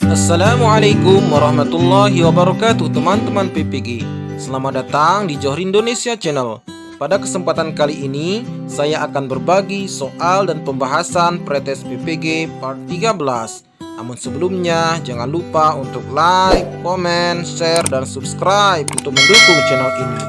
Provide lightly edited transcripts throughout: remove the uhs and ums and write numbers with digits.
Assalamualaikum warahmatullahi wabarakatuh teman-teman PPG. Selamat datang di Johor Indonesia Channel. Pada kesempatan kali ini saya akan berbagi soal dan pembahasan pretest PPG part 13. Namun sebelumnya jangan lupa untuk like, komen, share, dan subscribe untuk mendukung channel ini.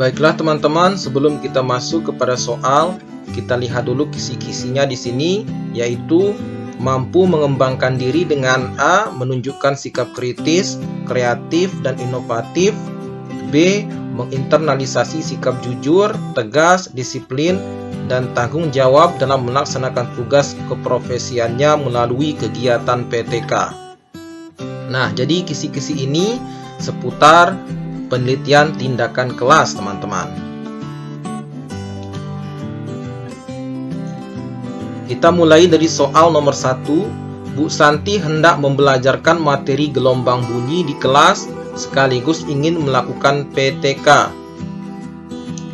Baiklah teman-teman, sebelum kita masuk kepada soal, kita lihat dulu kisi-kisinya di sini, yaitu mampu mengembangkan diri dengan A. Menunjukkan sikap kritis, kreatif, dan inovatif. B. Menginternalisasi sikap jujur, tegas, disiplin, dan tanggung jawab dalam melaksanakan tugas keprofesiannya melalui kegiatan PTK. Nah, jadi kisi-kisi ini seputar penelitian tindakan kelas, teman-teman. Kita mulai dari soal nomor 1. Bu Santi hendak membelajarkan materi gelombang bunyi di kelas sekaligus ingin melakukan PTK.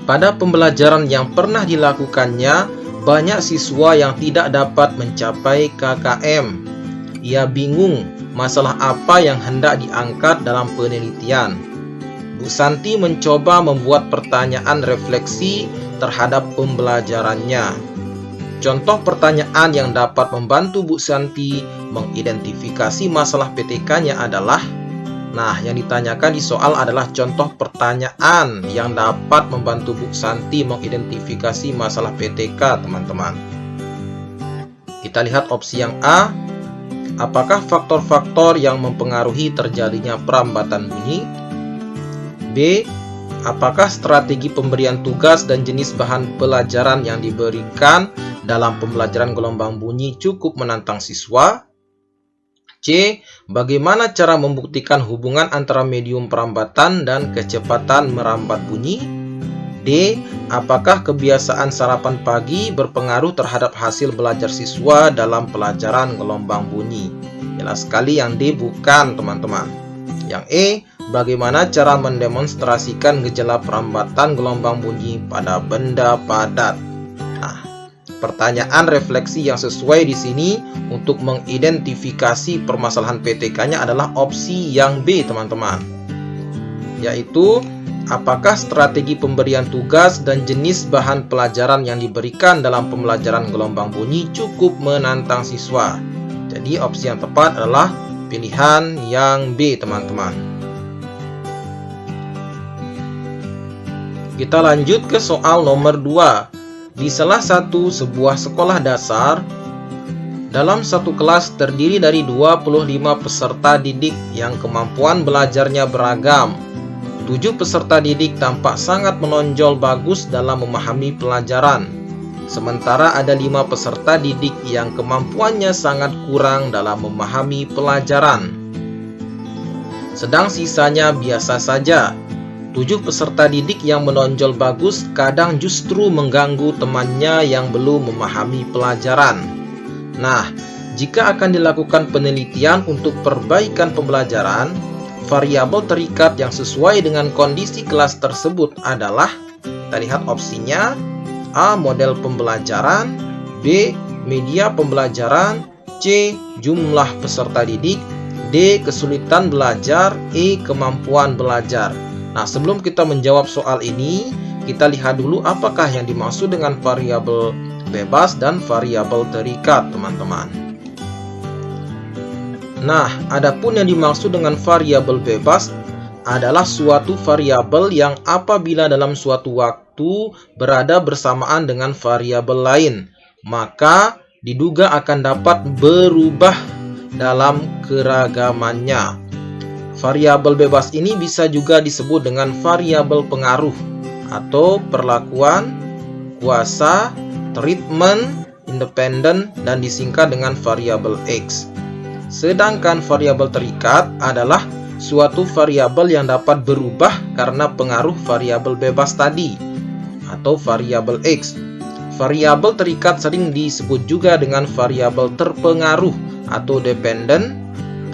Pada pembelajaran yang pernah dilakukannya, banyak siswa yang tidak dapat mencapai KKM. Ia bingung masalah apa yang hendak diangkat dalam penelitian. Bu Santi mencoba membuat pertanyaan refleksi terhadap pembelajarannya. Contoh pertanyaan yang dapat membantu Bu Santi mengidentifikasi masalah PTK-nya adalah, yang ditanyakan di soal adalah contoh pertanyaan yang dapat membantu Bu Santi mengidentifikasi masalah PTK, teman-teman. Kita lihat opsi yang A. Apakah faktor-faktor yang mempengaruhi terjadinya perambatan bunyi? B. Apakah strategi pemberian tugas dan jenis bahan pelajaran yang diberikan dalam pembelajaran gelombang bunyi cukup menantang siswa? C. Bagaimana cara membuktikan hubungan antara medium perambatan dan kecepatan merambat bunyi? D. Apakah kebiasaan sarapan pagi berpengaruh terhadap hasil belajar siswa dalam pelajaran gelombang bunyi? Jelas sekali yang D bukan, teman-teman. Yang E. Bagaimana cara mendemonstrasikan gejala perambatan gelombang bunyi pada benda padat? Pertanyaan refleksi yang sesuai di sini untuk mengidentifikasi permasalahan PTK-nya adalah opsi yang B, teman-teman. Yaitu, apakah strategi pemberian tugas dan jenis bahan pelajaran yang diberikan dalam pembelajaran gelombang bunyi cukup menantang siswa? Jadi opsi yang tepat adalah pilihan yang B, teman-teman. Kita lanjut ke soal nomor 2. Di salah satu sebuah sekolah dasar, dalam satu kelas terdiri dari 25 peserta didik yang kemampuan belajarnya beragam. 7 peserta didik tampak sangat menonjol bagus dalam memahami pelajaran. Sementara ada 5 peserta didik yang kemampuannya sangat kurang dalam memahami pelajaran. Sedang sisanya biasa saja. 7 peserta didik yang menonjol bagus kadang justru mengganggu temannya yang belum memahami pelajaran. Jika akan dilakukan penelitian untuk perbaikan pembelajaran, variabel terikat yang sesuai dengan kondisi kelas tersebut adalah, kita lihat opsinya, A. Model pembelajaran, B. Media pembelajaran, C. Jumlah peserta didik, D. Kesulitan belajar, E. Kemampuan belajar. Sebelum kita menjawab soal ini, kita lihat dulu apakah yang dimaksud dengan variabel bebas dan variabel terikat, teman-teman. Adapun yang dimaksud dengan variabel bebas adalah suatu variabel yang apabila dalam suatu waktu berada bersamaan dengan variabel lain, maka diduga akan dapat berubah dalam keragamannya. Variabel bebas ini bisa juga disebut dengan variabel pengaruh atau perlakuan, kuasa, treatment, independen, dan disingkat dengan variabel X. Sedangkan variabel terikat adalah suatu variabel yang dapat berubah karena pengaruh variabel bebas tadi atau variabel X. Variabel terikat sering disebut juga dengan variabel terpengaruh atau dependent,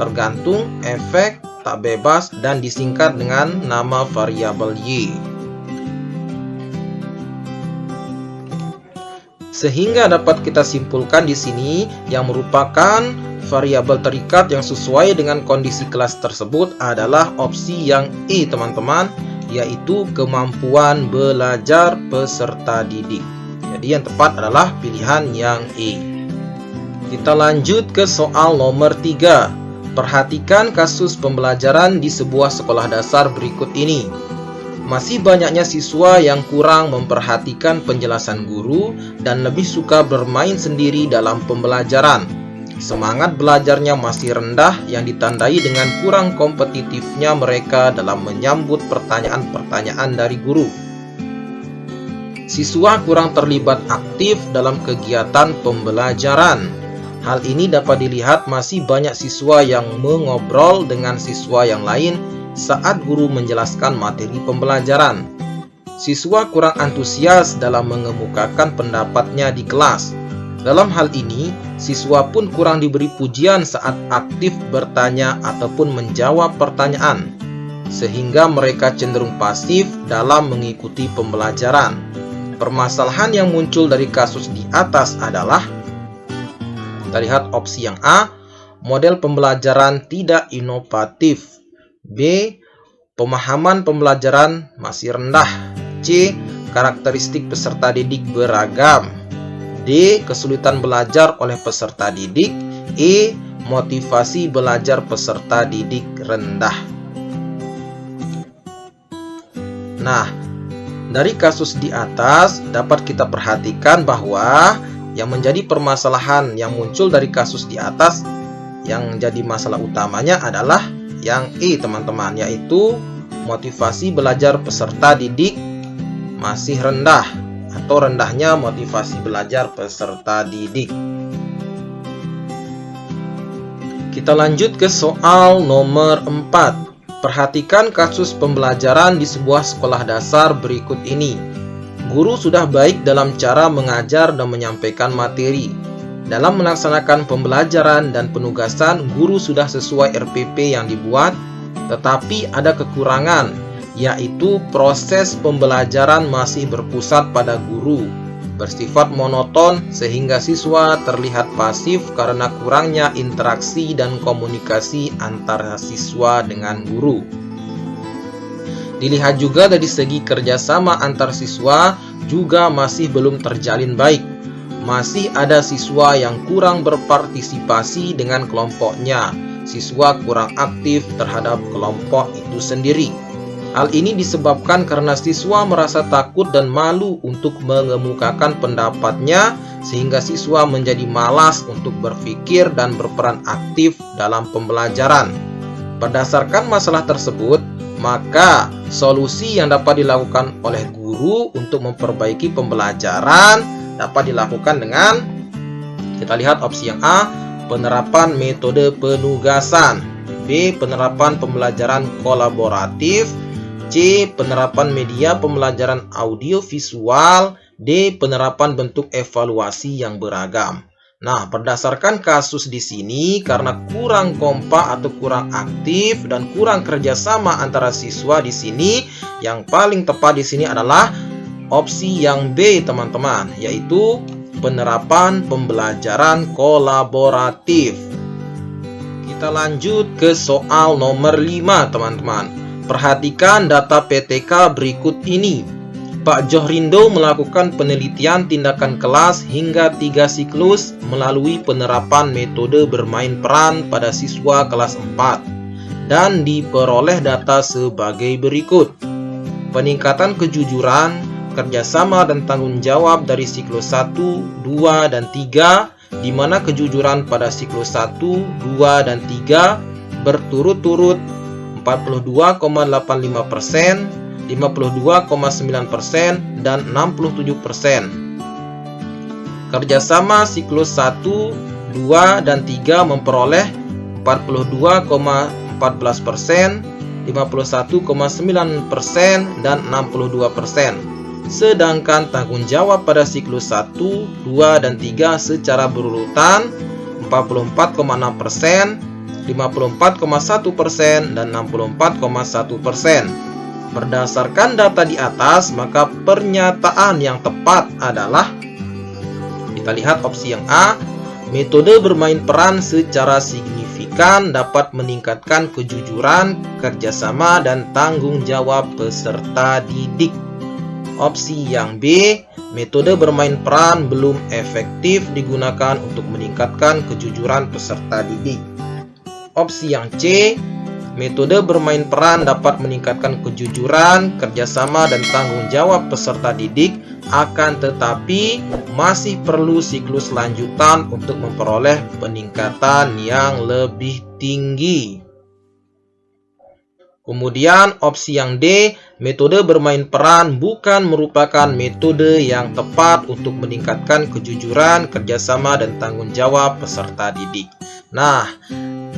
tergantung, efek, tak bebas, dan disingkat dengan nama variabel Y. Sehingga dapat kita simpulkan di sini yang merupakan variabel terikat yang sesuai dengan kondisi kelas tersebut adalah opsi yang E, teman-teman, yaitu kemampuan belajar peserta didik. Jadi yang tepat adalah pilihan yang E. Kita lanjut ke soal nomor 3. Perhatikan kasus pembelajaran di sebuah sekolah dasar berikut ini. Masih banyaknya siswa yang kurang memperhatikan penjelasan guru dan lebih suka bermain sendiri dalam pembelajaran. Semangat belajarnya masih rendah yang ditandai dengan kurang kompetitifnya mereka dalam menyambut pertanyaan-pertanyaan dari guru. Siswa kurang terlibat aktif dalam kegiatan pembelajaran. Hal ini dapat dilihat masih banyak siswa yang mengobrol dengan siswa yang lain saat guru menjelaskan materi pembelajaran. Siswa kurang antusias dalam mengemukakan pendapatnya di kelas. Dalam hal ini, siswa pun kurang diberi pujian saat aktif bertanya ataupun menjawab pertanyaan, sehingga mereka cenderung pasif dalam mengikuti pembelajaran. Permasalahan yang muncul dari kasus di atas adalah, kita lihat opsi yang A, model pembelajaran tidak inovatif. B, pemahaman pembelajaran masih rendah. C, karakteristik peserta didik beragam. D, kesulitan belajar oleh peserta didik. E, motivasi belajar peserta didik rendah. Nah, dari kasus di atas dapat kita perhatikan bahwa yang menjadi permasalahan yang muncul dari kasus di atas, yang jadi masalah utamanya adalah yang E, teman-teman, yaitu motivasi belajar peserta didik masih rendah atau rendahnya motivasi belajar peserta didik. Kita lanjut ke soal nomor 4. Perhatikan kasus pembelajaran di sebuah sekolah dasar berikut ini. Guru sudah baik dalam cara mengajar dan menyampaikan materi. Dalam melaksanakan pembelajaran dan penugasan, guru sudah sesuai RPP yang dibuat, tetapi ada kekurangan, yaitu proses pembelajaran masih berpusat pada guru, bersifat monoton sehingga siswa terlihat pasif karena kurangnya interaksi dan komunikasi antara siswa dengan guru. Dilihat juga dari segi kerjasama antar siswa juga masih belum terjalin baik. Masih ada siswa yang kurang berpartisipasi dengan kelompoknya. Siswa kurang aktif terhadap kelompok itu sendiri. Hal ini disebabkan karena siswa merasa takut dan malu untuk mengemukakan pendapatnya, sehingga siswa menjadi malas untuk berpikir dan berperan aktif dalam pembelajaran. Berdasarkan masalah tersebut, maka solusi yang dapat dilakukan oleh guru untuk memperbaiki pembelajaran dapat dilakukan dengan, kita lihat opsi yang A, penerapan metode penugasan. B, penerapan pembelajaran kolaboratif. C, penerapan media pembelajaran audio visual. D, penerapan bentuk evaluasi yang beragam. Nah, berdasarkan kasus di sini, karena kurang kompak atau kurang aktif dan kurang kerjasama antara siswa di sini, yang paling tepat di sini adalah opsi yang B, teman-teman, yaitu penerapan pembelajaran kolaboratif. Kita lanjut ke soal nomor 5, teman-teman. Perhatikan data PTK berikut ini. Pak Johrindo melakukan penelitian tindakan kelas hingga 3 siklus melalui penerapan metode bermain peran pada siswa kelas 4 dan diperoleh data sebagai berikut. Peningkatan kejujuran, kerjasama dan tanggung jawab dari siklus 1, 2, dan 3, di mana kejujuran pada siklus 1, 2, dan 3 berturut-turut 42,85%, 52,9%, dan 67%. Kerjasama siklus 1, 2, dan 3 memperoleh 42,14%, 51,9%, dan 62%. Sedangkan tanggung jawab pada siklus 1, 2, dan 3 secara berurutan 44,6%, 54,1%, dan 64,1%. Berdasarkan data di atas, maka pernyataan yang tepat adalah Kita lihat opsi yang A. Metode bermain peran secara signifikan dapat meningkatkan kejujuran, kerjasama, dan tanggung jawab peserta didik. Opsi yang B. Metode bermain peran belum efektif digunakan untuk meningkatkan kejujuran peserta didik. Opsi yang C. Metode bermain peran dapat meningkatkan kejujuran, kerjasama, dan tanggung jawab peserta didik, akan tetapi masih perlu siklus lanjutan untuk memperoleh peningkatan yang lebih tinggi. Kemudian opsi yang D, metode bermain peran bukan merupakan metode yang tepat untuk meningkatkan kejujuran, kerjasama, dan tanggung jawab peserta didik. Nah,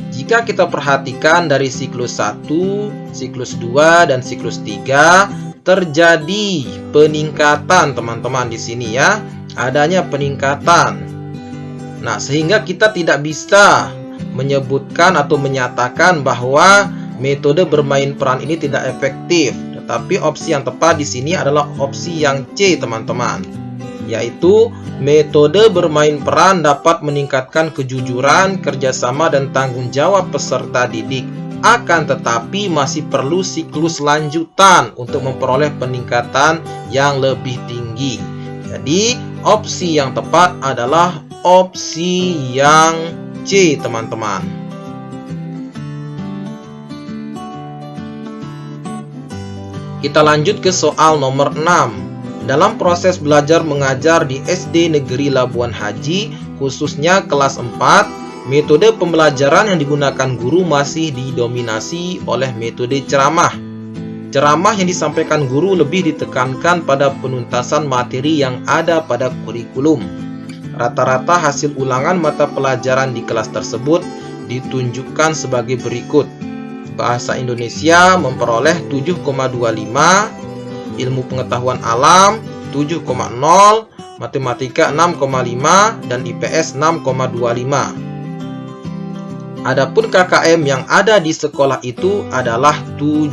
jika kita perhatikan dari siklus 1, siklus 2, dan siklus 3, terjadi peningkatan teman-teman di sini ya. Adanya peningkatan. Nah, sehingga kita tidak bisa menyebutkan atau menyatakan bahwa metode bermain peran ini tidak efektif. Tetapi opsi yang tepat di sini adalah opsi yang C, teman-teman. Yaitu metode bermain peran dapat meningkatkan kejujuran, kerjasama, dan tanggung jawab peserta didik. Akan tetapi masih perlu siklus lanjutan untuk memperoleh peningkatan yang lebih tinggi. Jadi opsi yang tepat adalah opsi yang C, teman-teman. Kita lanjut ke soal nomor 6. Dalam proses belajar mengajar di SD Negeri Labuan Haji, khususnya kelas 4, metode pembelajaran yang digunakan guru masih didominasi oleh metode ceramah. Ceramah yang disampaikan guru lebih ditekankan pada penuntasan materi yang ada pada kurikulum. Rata-rata hasil ulangan mata pelajaran di kelas tersebut ditunjukkan sebagai berikut. Bahasa Indonesia memperoleh 7,25, ilmu pengetahuan alam 7,0, matematika 6,5, dan IPS 6,25. Adapun KKM yang ada di sekolah itu adalah 7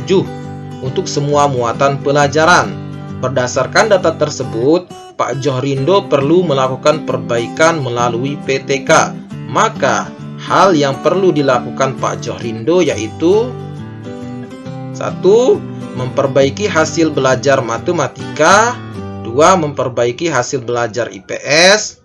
untuk semua muatan pelajaran. Berdasarkan data tersebut, Pak Johrindo perlu melakukan perbaikan melalui PTK. Maka hal yang perlu dilakukan Pak Johrindo yaitu 1. Memperbaiki hasil belajar matematika, 2. Memperbaiki hasil belajar IPS,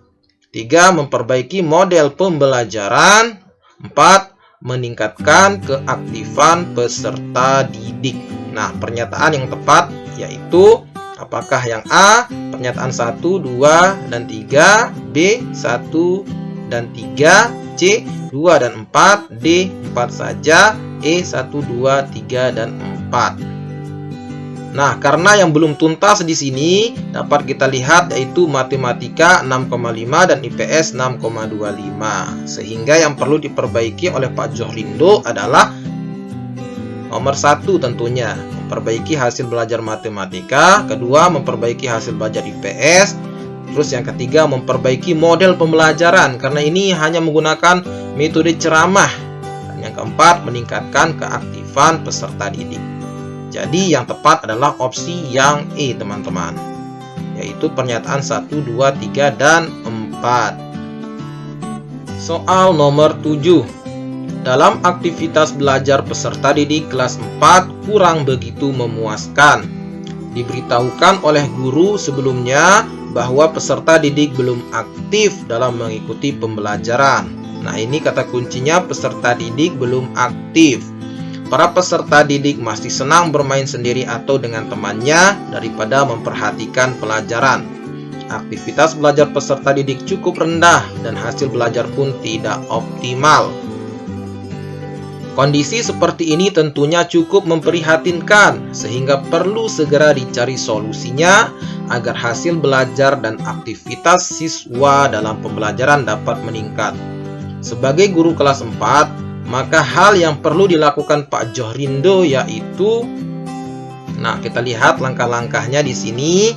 3. Memperbaiki model pembelajaran, 4. Meningkatkan keaktifan peserta didik. Nah, pernyataan yang tepat yaitu apakah yang A, pernyataan 1, 2, dan 3, B, 1 dan 3, C, 2 dan 4, D, 4 saja, E, 1, 2, 3, dan 4. Nah, karena yang belum tuntas di sini dapat kita lihat yaitu matematika 6,5 dan IPS 6,25. Sehingga yang perlu diperbaiki oleh Pak Johrindo adalah nomor 1 tentunya, memperbaiki hasil belajar matematika, kedua memperbaiki hasil belajar IPS, terus yang ketiga memperbaiki model pembelajaran karena ini hanya menggunakan metode ceramah. Dan yang keempat meningkatkan keaktifan peserta didik. Jadi yang tepat adalah opsi yang E, teman-teman. Yaitu pernyataan 1, 2, 3, dan 4. Soal nomor 7. Dalam aktivitas belajar peserta didik kelas 4 kurang begitu memuaskan. Diberitahukan oleh guru sebelumnya bahwa peserta didik belum aktif dalam mengikuti pembelajaran. Nah, ini kata kuncinya peserta didik belum aktif. Para peserta didik masih senang bermain sendiri atau dengan temannya daripada memperhatikan pelajaran. Aktivitas belajar peserta didik cukup rendah dan hasil belajar pun tidak optimal. Kondisi seperti ini tentunya cukup memprihatinkan sehingga perlu segera dicari solusinya agar hasil belajar dan aktivitas siswa dalam pembelajaran dapat meningkat. Sebagai guru kelas 4, maka hal yang perlu dilakukan Pak Johrindo yaitu, nah kita lihat langkah-langkahnya di sini.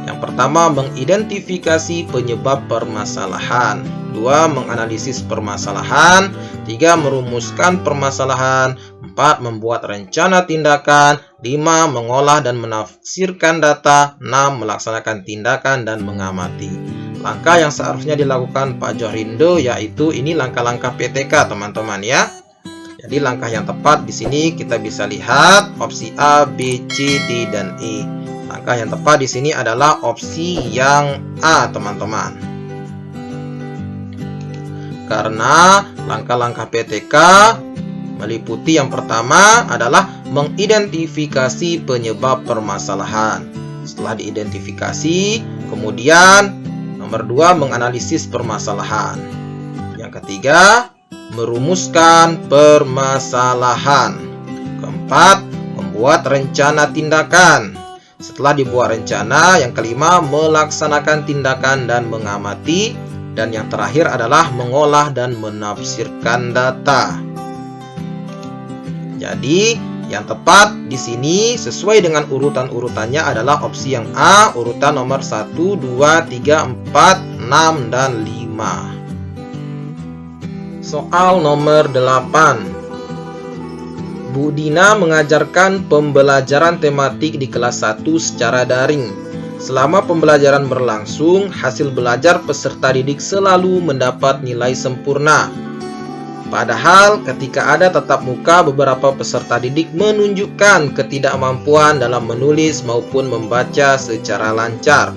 Yang pertama, mengidentifikasi penyebab permasalahan. 2. Menganalisis permasalahan. 3. Merumuskan permasalahan. 4. Membuat rencana tindakan. 5. Mengolah dan menafsirkan data. 6. Melaksanakan tindakan dan mengamati. langkah yang seharusnya dilakukan Pak Johrindo, yaitu ini langkah-langkah PTK teman-teman ya. Jadi langkah yang tepat di sini kita bisa lihat opsi A, B, C, D, dan E. Langkah yang tepat di sini adalah opsi yang A teman-teman. Karena langkah-langkah PTK meliputi yang pertama adalah mengidentifikasi penyebab permasalahan. Setelah diidentifikasi, kemudian nomor 2 menganalisis permasalahan. Yang ketiga, merumuskan permasalahan. Keempat, membuat rencana tindakan. Setelah dibuat rencana, yang kelima melaksanakan tindakan dan mengamati. Dan yang terakhir adalah mengolah dan menafsirkan data. Jadi, yang tepat di sini sesuai dengan urutan-urutannya adalah opsi yang A, urutan nomor 1, 2, 3, 4, 6, dan 5. Soal nomor 8. Bu Dina mengajarkan pembelajaran tematik di kelas 1 secara daring. Selama pembelajaran berlangsung, hasil belajar peserta didik selalu mendapat nilai sempurna. Padahal ketika ada tatap muka, beberapa peserta didik menunjukkan ketidakmampuan dalam menulis maupun membaca secara lancar.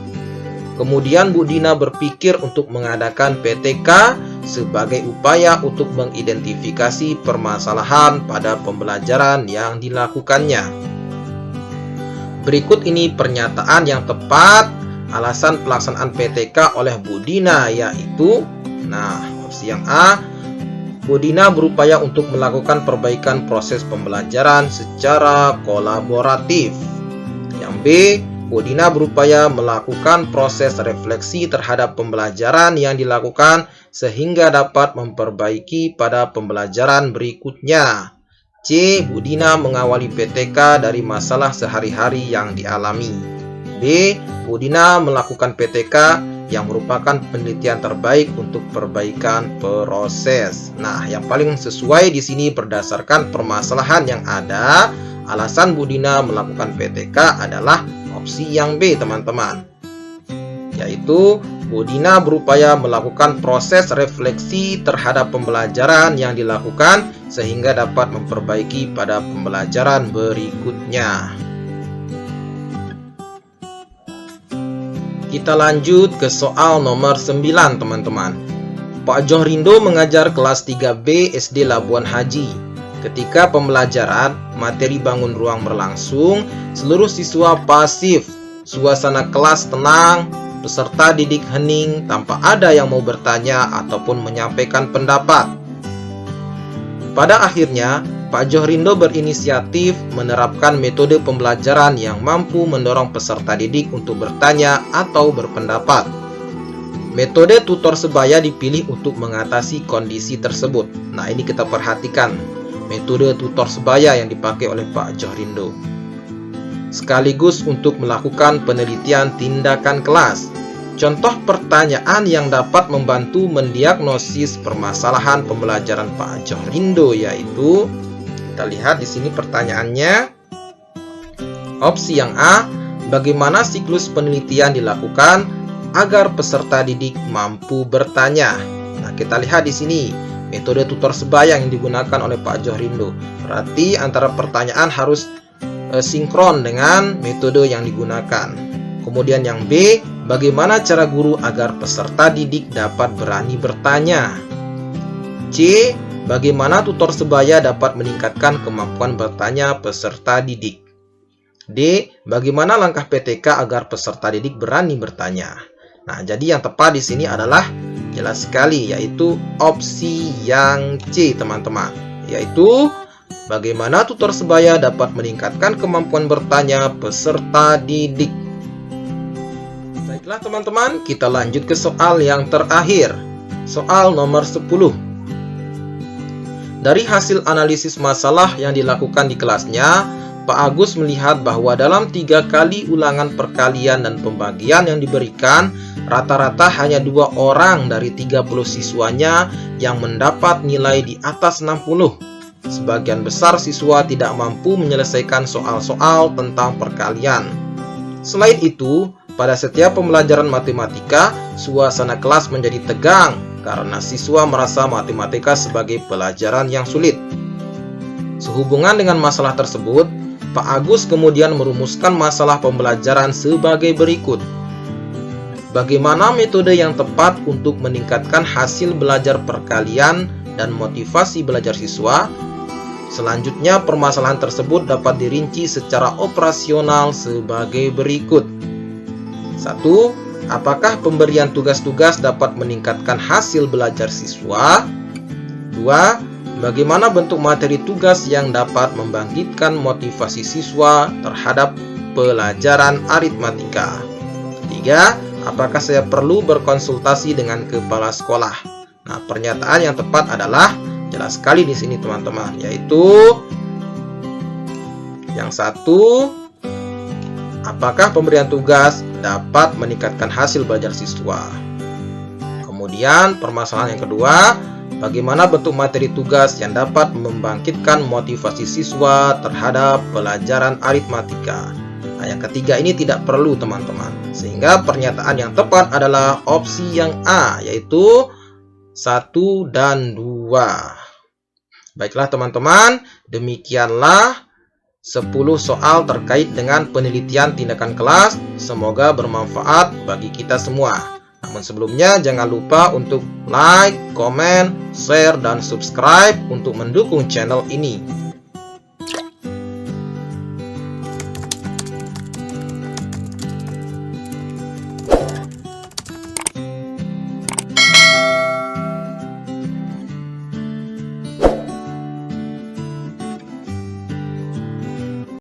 Kemudian Bu Dina berpikir untuk mengadakan PTK sebagai upaya untuk mengidentifikasi permasalahan pada pembelajaran yang dilakukannya. Berikut ini pernyataan yang tepat alasan pelaksanaan PTK oleh Bu Dina, yaitu opsi yang A, Bu Dina berupaya untuk melakukan perbaikan proses pembelajaran secara kolaboratif. Yang B, Bu Dina berupaya melakukan proses refleksi terhadap pembelajaran yang dilakukan sehingga dapat memperbaiki pada pembelajaran berikutnya. C, Bu Dina mengawali PTK dari masalah sehari-hari yang dialami. D, Bu Dina melakukan PTK yang merupakan penelitian terbaik untuk perbaikan proses. Nah, yang paling sesuai di sini berdasarkan permasalahan yang ada, alasan Bu Dina melakukan PTK adalah opsi yang B, teman-teman. Yaitu Bu Dina berupaya melakukan proses refleksi terhadap pembelajaran yang dilakukan sehingga dapat memperbaiki pada pembelajaran berikutnya. Kita lanjut ke soal nomor 9, teman-teman. Pak Johrindo mengajar kelas 3B SD Labuan Haji. Ketika pembelajaran materi bangun ruang berlangsung, seluruh siswa pasif, suasana kelas tenang, peserta didik hening tanpa ada yang mau bertanya ataupun menyampaikan pendapat. Pada akhirnya, Pak Johrindo berinisiatif menerapkan metode pembelajaran yang mampu mendorong peserta didik untuk bertanya atau berpendapat. Metode tutor sebaya dipilih untuk mengatasi kondisi tersebut. Nah, ini kita perhatikan metode tutor sebaya yang dipakai oleh Pak Johrindo. Sekaligus untuk melakukan penelitian tindakan kelas. Contoh pertanyaan yang dapat membantu mendiagnosis permasalahan pembelajaran Pak Johrindo yaitu, kita lihat di sini pertanyaannya. Opsi yang A, bagaimana siklus penelitian dilakukan agar peserta didik mampu bertanya? Nah, kita lihat di sini metode tutor sebaya yang digunakan oleh Pak Johrindo. Berarti antara pertanyaan harus sinkron dengan metode yang digunakan. Kemudian yang B, bagaimana cara guru agar peserta didik dapat berani bertanya? C, bagaimana tutor sebaya dapat meningkatkan kemampuan bertanya peserta didik? D, bagaimana langkah PTK agar peserta didik berani bertanya? Nah, jadi yang tepat di sini adalah jelas sekali, yaitu opsi yang C, teman-teman. Yaitu, bagaimana tutor sebaya dapat meningkatkan kemampuan bertanya peserta didik? Baiklah teman-teman, kita lanjut ke soal yang terakhir. Soal nomor 10. Dari hasil analisis masalah yang dilakukan di kelasnya, Pak Agus melihat bahwa dalam 3 kali ulangan perkalian dan pembagian yang diberikan, rata-rata hanya 2 orang dari 30 siswanya yang mendapat nilai di atas 60. Sebagian besar siswa tidak mampu menyelesaikan soal-soal tentang perkalian. Selain itu, Pada setiap pembelajaran matematika, suasana kelas menjadi tegang karena siswa merasa matematika sebagai pelajaran yang sulit. Sehubungan dengan masalah tersebut, Pak Agus kemudian merumuskan masalah pembelajaran sebagai berikut. Bagaimana metode yang tepat untuk meningkatkan hasil belajar perkalian dan motivasi belajar siswa? Selanjutnya, permasalahan tersebut dapat dirinci secara operasional sebagai berikut. 1. Apakah pemberian tugas-tugas dapat meningkatkan hasil belajar siswa? 2. Bagaimana bentuk materi tugas yang dapat membangkitkan motivasi siswa terhadap pelajaran aritmatika? 3. Apakah saya perlu berkonsultasi dengan kepala sekolah? Nah, pernyataan yang tepat adalah jelas sekali di sini teman-teman, yaitu yang 1. Apakah pemberian tugas dapat meningkatkan hasil belajar siswa? Kemudian permasalahan yang kedua, bagaimana bentuk materi tugas yang dapat membangkitkan motivasi siswa terhadap pelajaran aritmatika? Nah, yang ketiga ini tidak perlu teman-teman, sehingga pernyataan yang tepat adalah opsi yang A, yaitu 1 dan 2. Baiklah teman-teman, demikianlah 10 soal terkait dengan penelitian tindakan kelas. Semoga bermanfaat bagi kita semua. Namun sebelumnya jangan lupa untuk like, komen, share, dan subscribe untuk mendukung channel ini.